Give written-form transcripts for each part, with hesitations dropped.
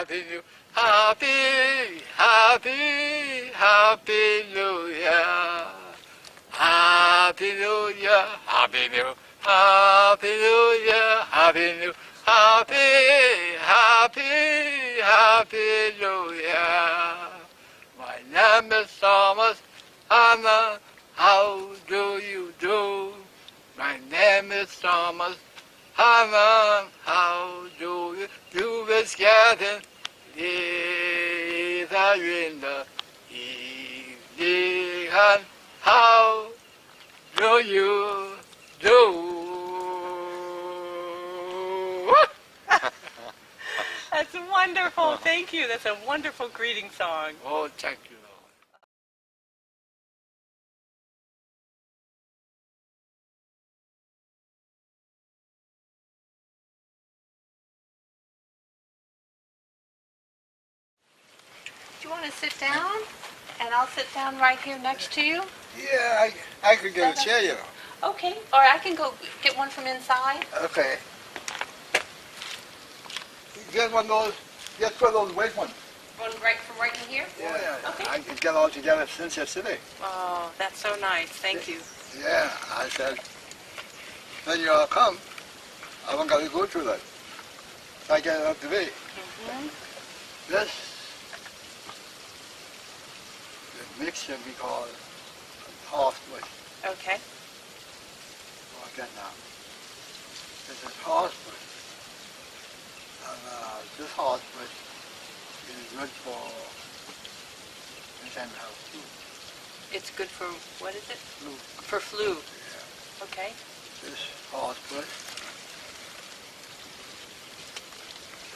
Happy New, Happy, Happy, Happy New Year. Happy New Year, Happy New, Happy New Year, Happy New, Happy, Happy, Happy New Year. My name is Thomas Hanna. How do you do? My name is Thomas Hanna. How do you do? It's getting later in the evening. And how do you do? That's wonderful. Thank you. That's a wonderful greeting song. Oh, thank you, Lord. Do you want to sit down? And I'll sit down right here next to you. Yeah, I could get a chair, you know. Okay. Or I can go get one from inside. Okay. Get one of those, get one of those white ones. One right from right in here? Yeah, Okay. I can get all together since yesterday. Oh, that's so nice. Thank you. Yeah, I said, when you all come, I don't got to go through that. So I get it up today. Mm-hmm. This, the mixture we call horsebush. Okay. Look at now. This is horsebush. And this horsebush is good for this kind of flu. It's good for, what is it? Flu. For flu. Yeah. Okay. This horsebush.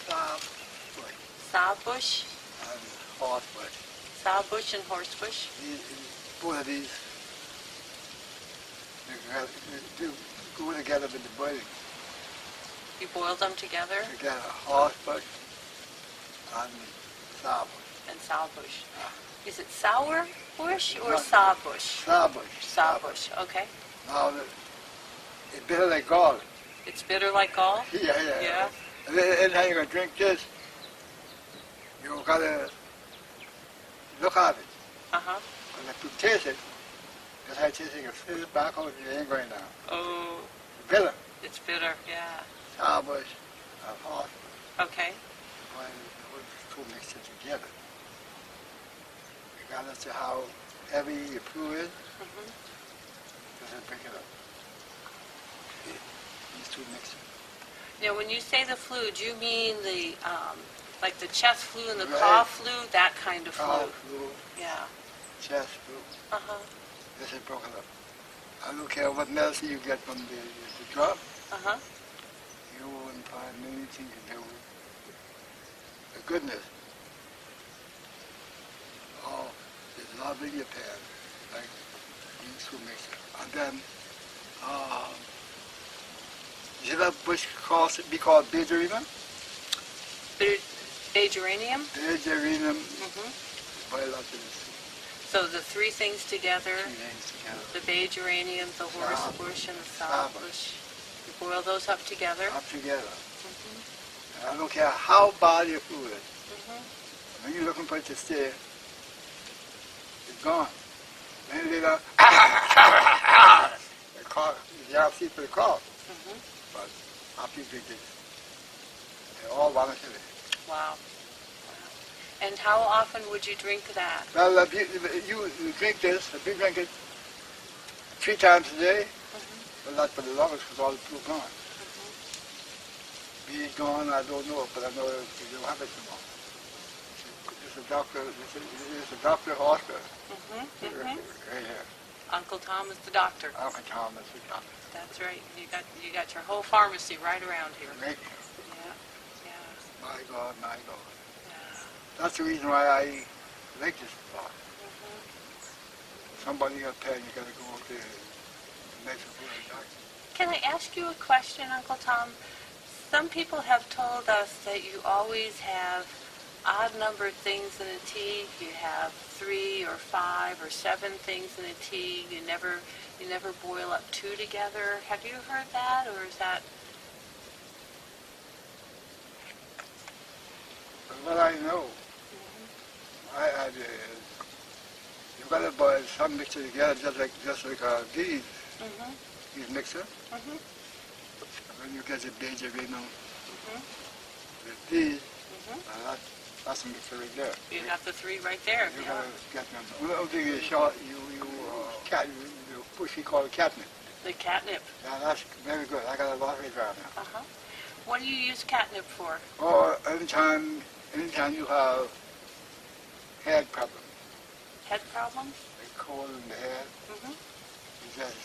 Saab. Sawbush, And horsebush. sawbush and horsebush. Both of these do go together with the boiling. You boil them together? Together, horsebush and saabbush. And sawbush. Is it sour bush or No. sawbush? Saabbush. Sawbush, okay. Now, it's bitter like gall. It's bitter like gall? Yeah. Yeah. And then anytime you're going to drink this, you got to look at it. Uh-huh. And if you taste it, just like tasting a fish back out, you ain't going down. Oh, Bitter. it's bitter, yeah. Saabbush and horsebush. Okay. When you put the two mixed together, regardless of how heavy your flu is, Mm-hmm. just pick it up. These two mixed. Now, when you say the flu, do you mean the, like the chest flu and the Right. cough flu, that kind of flu? Cough, flu, Yeah. chest flu. Uh-huh. This is broken up. I don't care what medicine you get from the drug, Uh-huh. you won't find anything to do with the goodness. Oh, there's love in your pan, like these two mixes. And then, should that bush be called geranium? Bay geranium? Geranium, Mm-hmm. boil up to this. So the three things together, Two things together. the bay geranium, the horsebush, and the sawbush. You boil those up together. Up together. Mm-hmm. And I don't care how bad your food is. Mm-hmm. When you're looking for it to stay, it's gone. Then they don't, the cough, you have to see for the cough. Mm-hmm. But after you drink it, they all vanish away. Wow. And how often would you drink that? Well, if you drink this, if you drink it 3 times a day, Mm-hmm. well, that's for the longest because all the flu gone. Mm-hmm. Be it gone, I don't know, but I know you don't have it anymore. It's a doctor, it's a doctor hospital. Mm-hmm. Mm-hmm. Right here. Uncle Tom is the doctor. Uncle Tom is the doctor. That's right. You got your whole pharmacy right around here. Right? Yeah. Yeah. My God, my God. Yeah. That's the reason why I like this spot. Mm-hmm. Somebody got pain, you got to go up there and make some food and doctor. Can I ask you a question, Uncle Tom? Some people have told us that you always have odd-numbered things in a tea. You have 3 or 5 or 7 things in a tea. You never boil up 2 together. Have you heard that, or is that? What I know, you gotta boil some mixture together just like these mixer. Mhm. And then you get the beige geranium with these. That's a mixture right there. You got the three right there. You Yeah. gotta get them. Another thing is short. You push. We call it catnip. The catnip. Now that's very good. I got a lot right around now. What do you use catnip for? Or anytime you have head problems, Head problems? like cold in the head, Mhm. you just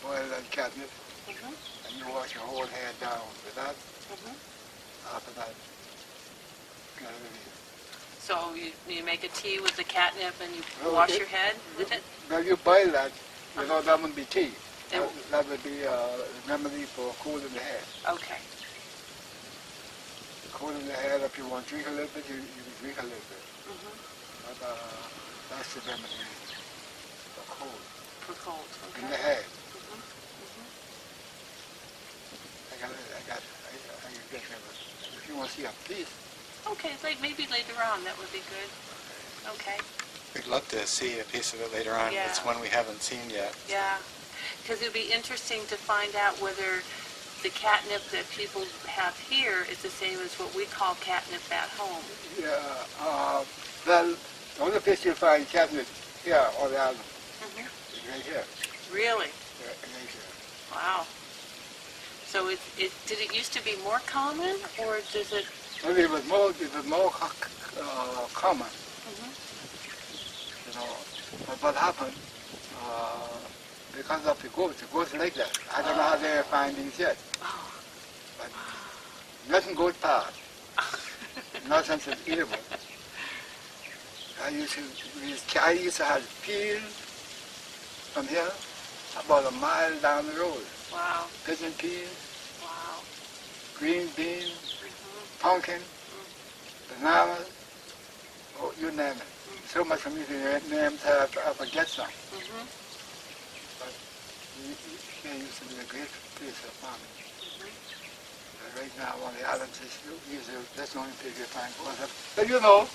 boil that catnip Mhm. and you wash your whole head down with that. Mhm. After that, get rid of it. So you make a tea with the catnip and you wash your head with it? When you boil that, you know that wouldn't be tea. It- That would be a remedy for cold in the head. Okay. Cold in the head, if you want to drink a little bit, you can drink a little bit. Mhm. But that's the remedy for cold For cold. in the Okay. head. Mhm. Mhm. I can get rid of it. If you want to see a piece, Okay, maybe later on that would be good. Okay. We'd love to see a piece of it later on. Yeah. It's one we haven't seen yet. Yeah. Because it would be interesting to find out whether the catnip that people have here is the same as what we call catnip at home. yeah. Well, the only place you'll find catnip here on the island Mhm. is right here. Really? Yeah, right here. Wow. So did it used to be more common, or does it? Well, it was more common, Mhm. you know. But what happened? Because of the goats like that. I don't know how they're finding it yet. Oh. But nothing goes past. Nothing is eatable. I used to have peel from here about a mile down the road. Wow. Pigeon peas, Wow. green beans, Mhm. pumpkin, bananas, oh, you name it. So much for me to name that I forget some. Mhm. Here used to be a great place for farming. Mhm. But right now on the islands, that's the only place you find goats. But you know,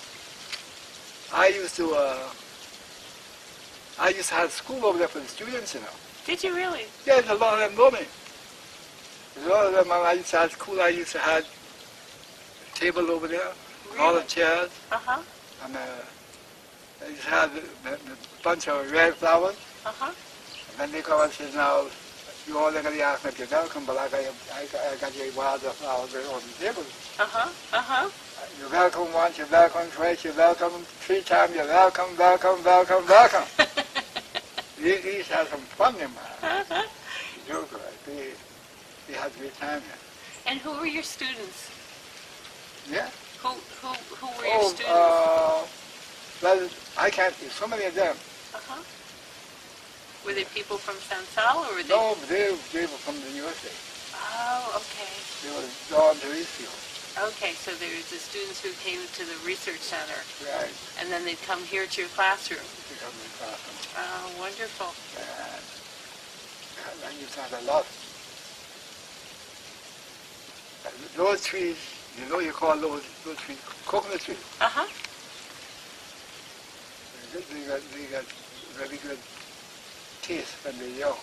I used to have school over there for the students, you know. Did you really? Yeah, there's a lot of them know me. There's a lot of them, when I used to have school, I used to have a table over there, all the Really? chairs, Uh-huh. and I used to have a bunch of red flowers. Uh-huh. And then they come and say, now, you all are going to ask me if you're welcome, but I got your wild flowers on the table. Uh-huh. Uh-huh. You're welcome once, you're welcome twice, you're welcome 3 times, you're welcome, welcome, welcome, welcome. These have some fun in mind. Uh-huh. Joke, right? They have a great time here. And who were your students? Yeah? Who were your students? Well, I can't, there's so many of them. Uh-huh. Were they people from San Sal, or were they? No, they were from the USA. Oh, okay. They were down to Eastfield. Okay, so there's the students who came to the research center, Right. and then they'd come here to your classroom. They come to the classroom. Oh, wonderful. I used to have a lot. Those trees, you know you call those trees coconut trees. Uh-huh. They got really good taste when they're young.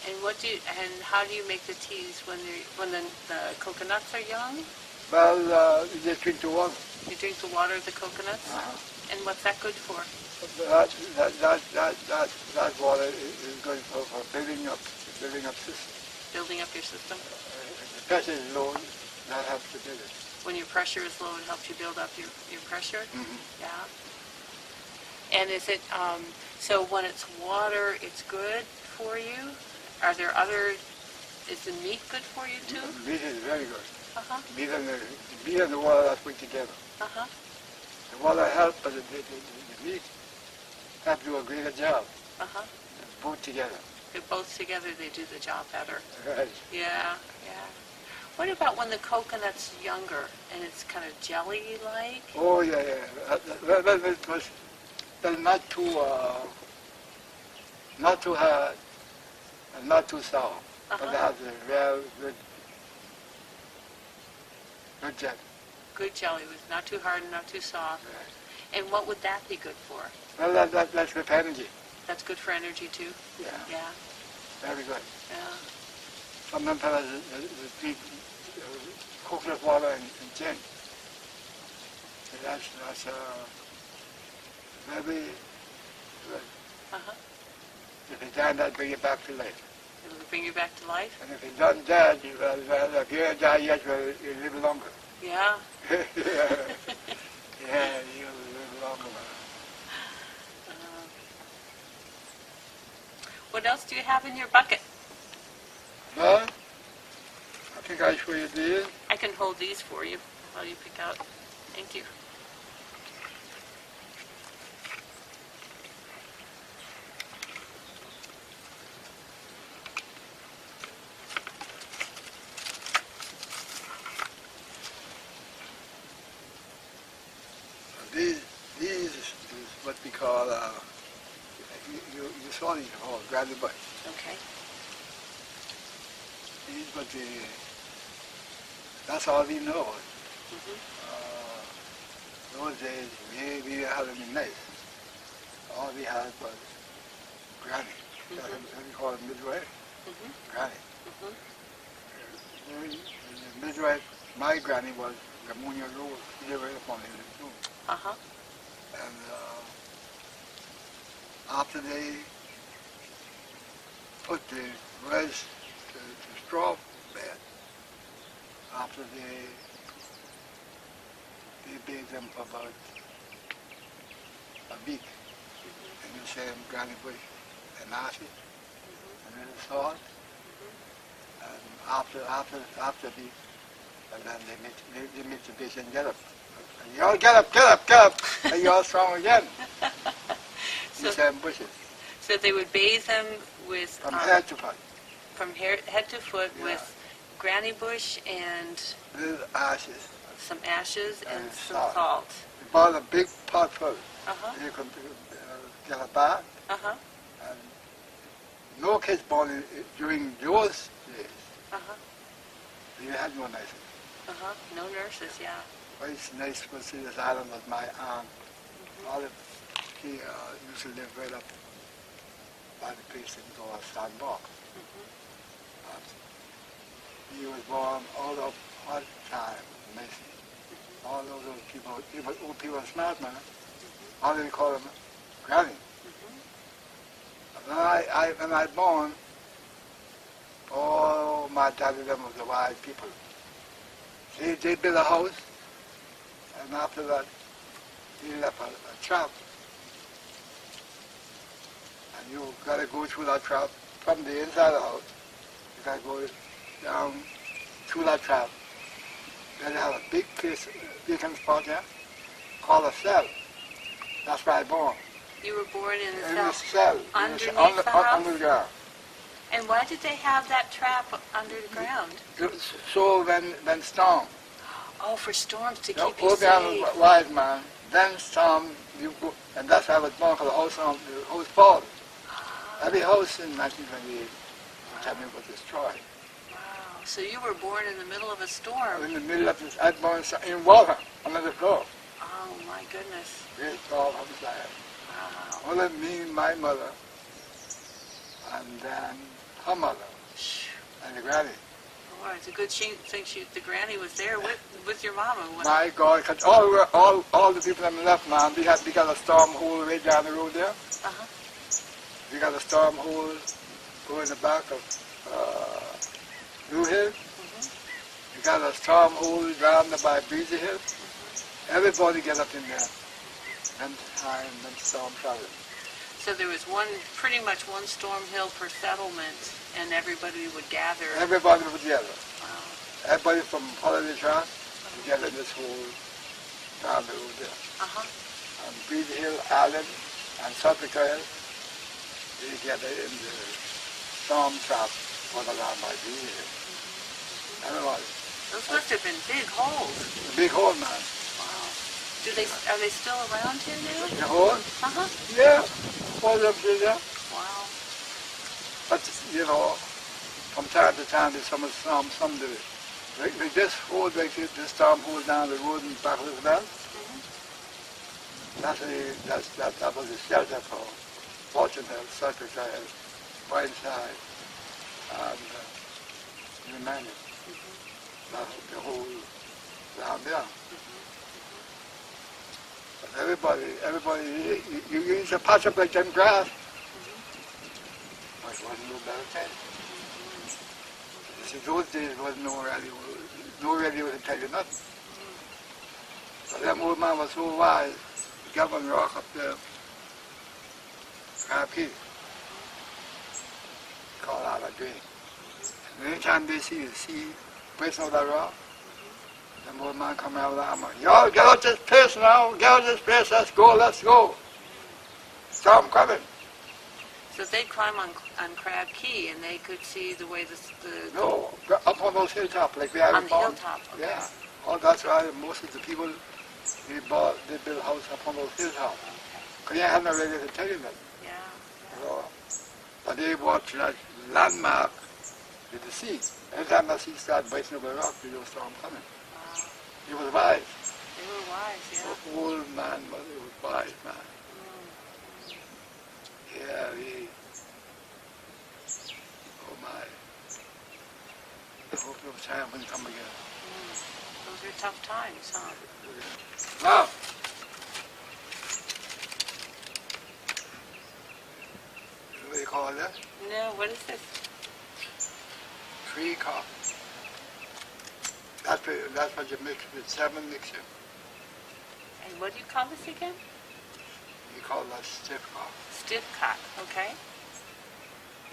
And how do you make the teas when the coconuts are young? Well, you just drink the water. You drink the water of the coconuts? And what's that good for? That water is good for building up system. Building up your system? The pressure is low, that helps to build it. When your pressure is low, it helps you build up your pressure? Mm-hmm. Yeah. And is it, so when it's water, it's good for you? Are there is the meat good for you too? The meat is very good. Uh-huh. Meat and the water are put together. Uh-huh. The water helps, but the meat helps do a greater job. Uh-huh. Both together. They're both together, they do the job better. Right. Yeah, yeah. What about when the coconut's younger and it's kind of jelly-like? Oh, yeah. It was not too hard and not too sour. But it has a real good jet. good jelly, with not too hard and not too soft. Right. And what would that be good for? Well, that's good for energy. That's good for energy too? Yeah. Yeah. Very good. Yeah. Some of them fellas drink coconut water and gin. And that's very good. Uh-huh. If you done that, bring it back to life. It will bring you back to life? And if you done that, if you don't die yet, you live longer. Yeah. Yeah, you live longer. What else do you have in your bucket? Well, I think I show you these. I can hold these for you while you pick out. Thank you. These is what we call, you saw these called granny bush. Okay. These but that's all we know. Mm-hmm. Those days we had them in nice. All we had was granny. Mm-hmm. That's what we call it midwife. Mm-hmm. Granny. Mm-hmm. The midwife, my granny was Ramona Rose. She lived right up on the room. Uh-huh. And after they put the rice to straw bed, after they baked them for about a week in the same granny bush and ashes and then salt. And after the and then they make the dish and get up. And you all get up, and you all strong again. In the same bushes. So they would bathe them with From head to foot. From head to foot Yeah. with granny bush and Little ashes. some ashes and And some salt. salt. We bought a big pot full. Uh-huh. You can get a bath. Uh-huh. And no kids born during those days. Uh-huh. You had no nurses. Uh-huh. No nurses, yeah. Very nice to see this island with my aunt. Olive, he used to live right up by the precinct or Sandbox. He was born all of hard time, amazing. All those old people are smart, man. How do they call them? Granny. When I born, all my daddy them was the wise people. They built a house, and after that, he left a trap. And you gotta go through that trap from the inside of the house. You gotta go down through that trap. Then they have a big place, vacant spot there, called a cell. That's where I born. You were born in In the the cell. cell. Underneath the house? Under the ground. And why did they have that trap under the ground? So when storm, Oh, for storms to you keep you go down safe. wise man, then storm, you go, and that's how I was born, because the house fall. Every house in 1928, which I mean was destroyed. Wow. So you were born in the middle of a storm. In the middle of this, I was born in water, under the floor. Oh, my goodness. Great tall outside. Wow. Only me, my mother, and then her mother, and the granny. Boy, it's a good thing the granny was there with your mama. My God, because all the people that left, man, we got a storm hole right down the road there. Uh-huh. We got a storm hole going in the back of New Hill. We got a storm hole down there by Breezy Hill. Everybody get up in there. Then time, then storm travel. So there was pretty much one storm hill per settlement, and everybody would gather. Everybody was together. Wow. Everybody from Holiday Track together in this whole down the road there. Uh-huh. And Breezy Hill, Allen, and Suffolk Hill, they together in the storm trap for the land by Breezy Hill. Everybody. Those must have been big holes. The big hole, man. Wow. Are they still around here now? The hole? Uh-huh. Yeah. All of them still there. Wow. But, you know, from time to time, there's some do it. Like this hole, like this storm hole down the road in back of the belt. That was the shelter for Fortune Hill, Circus Hill, Whiteside, and remaining. The whole down there. But everybody, you used to patch up like them grass. But it wasn't no better time. See, those days wasn't no radio to tell you nothing. But that old man was so wise, he got one rock up there, Crab Key, called out a drain. And anytime they see the sea breaking out that rock, the old man come out with the hammer, y'all get out this place now, get out this place, let's go. Storm coming. So they'd climb on Crab Key and they could see the way the No, up on those hilltops, like we have on the hilltop. Okay. Yeah. Oh, that's why most of the people, they build a house up on those hilltops. Because you have no radio to tell you that. Yeah. So, but they watch that landmark with the sea. Every time the sea started biting over the rock, they know storm coming. Wow. He was wise. They were wise, yeah. The old man was wise, man. Yeah, oh my. I hope those times will come again. Those are tough times, huh? Now, what do you call that? No, what is this? Tree coffee. That's what you mix with 7 mixture. And what do you call this again? You call that stiff coffee. Stiff cock, okay.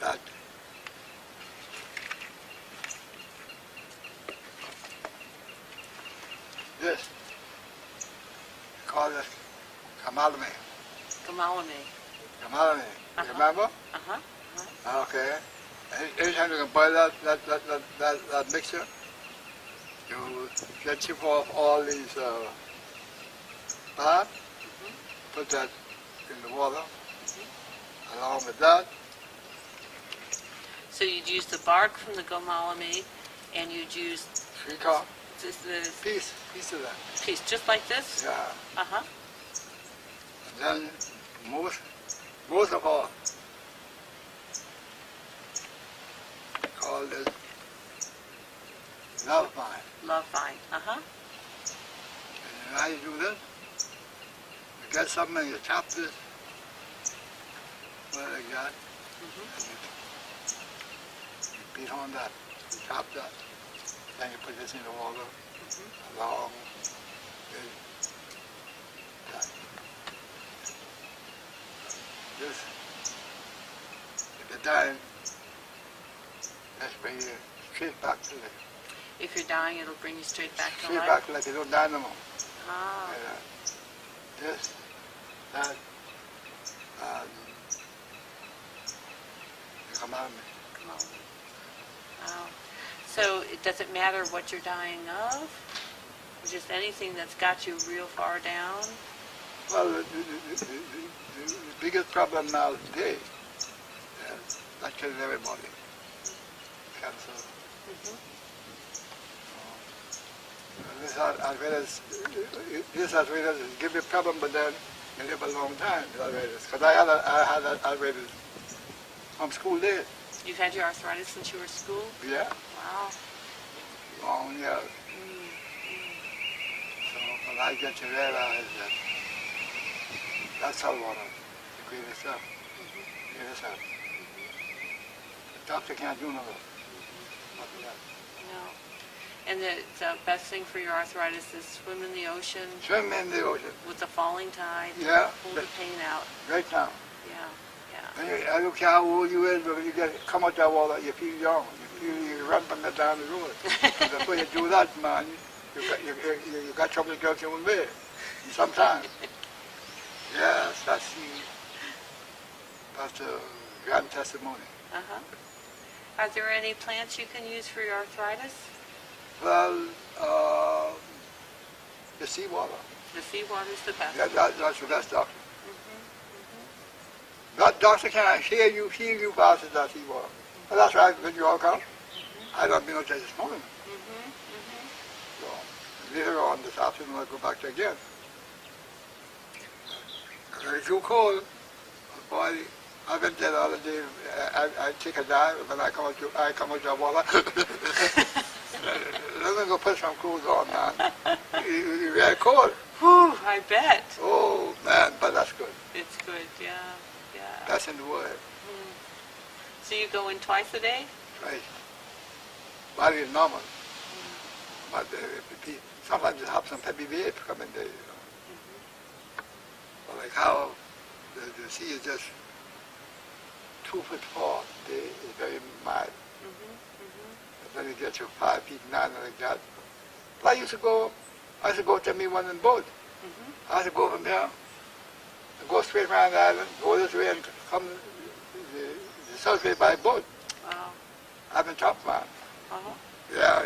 That this you call this kamalame. Gamalame. You remember? Okay. Anytime you can boil that mixture, you get chip off all these fat, put that in the water. Along with that. So you'd use the bark from the gomalame and you'd use Tree cock. this Piece of that. piece, just like this? Yeah. And then most of all, call this love vine. Love vine, And how you do this? You get something and you chop this. Like that, and you beat on that, you chop that, then you put this in the water, along with that. This, if you're dying, that's bring you straight back to life. If you're dying, it'll bring you straight back to Straight life? back to life, you don't die no more. Ah. This, that, and come on me. Wow. So it doesn't matter what you're dying of? Just anything that's got you real far down? Well, the biggest problem now today is that killing everybody. Cancer. This arthritis give me a problem, but then you live a long time with arthritis. Because I had arthritis from school days. You've had your arthritis since you were in school? Yeah. Wow. Long years. So when I get to realize that that's all one of the greatest stuff. Greatest stuff. The doctor can't do nothing. Nothing else. No. And the best thing for your arthritis is swim in the ocean? Swim in the ocean. With the falling tide? Yeah. Pull the pain out? Right now. Yeah. And I don't care how old you is, but when you come out that water, you feel young. You run from that down the road. And before you do that, man, you got trouble to get your own way. Sometimes. Yes, that's the grand testimony. Are there any plants you can use for your arthritis? Well, the seawater. The seawater is the best. Yeah, that's the best doctor. That doctor can hear you faster than seawater. Well, that's right, when you all come. I don't been out there this morning. Mm-hmm. Mm-hmm. So later on this afternoon I'll go back there again. It's too cold. Boy, I've been there all the day. I take a dive when I come out the water. Let me go put some clothes on, man. It's very cold. Whew, I bet. Oh, man, but that's good. It's good, yeah, yeah. That's in the word. Mm. So you go in twice a day? Right. Body is normal. Mm. But sometimes you have some heavy waves come in there, you know. Mm-hmm. But like how the sea is just 2 foot tall. It's very mild. Mm-hmm. Mm-hmm. And then you get to 5 feet 9 like that. But I used to go to me one in boat. Mm-hmm. I used to go from here, and go straight around the island, go this way and come the south way by boat. Wow. I've been top man. Uh-huh. Yeah.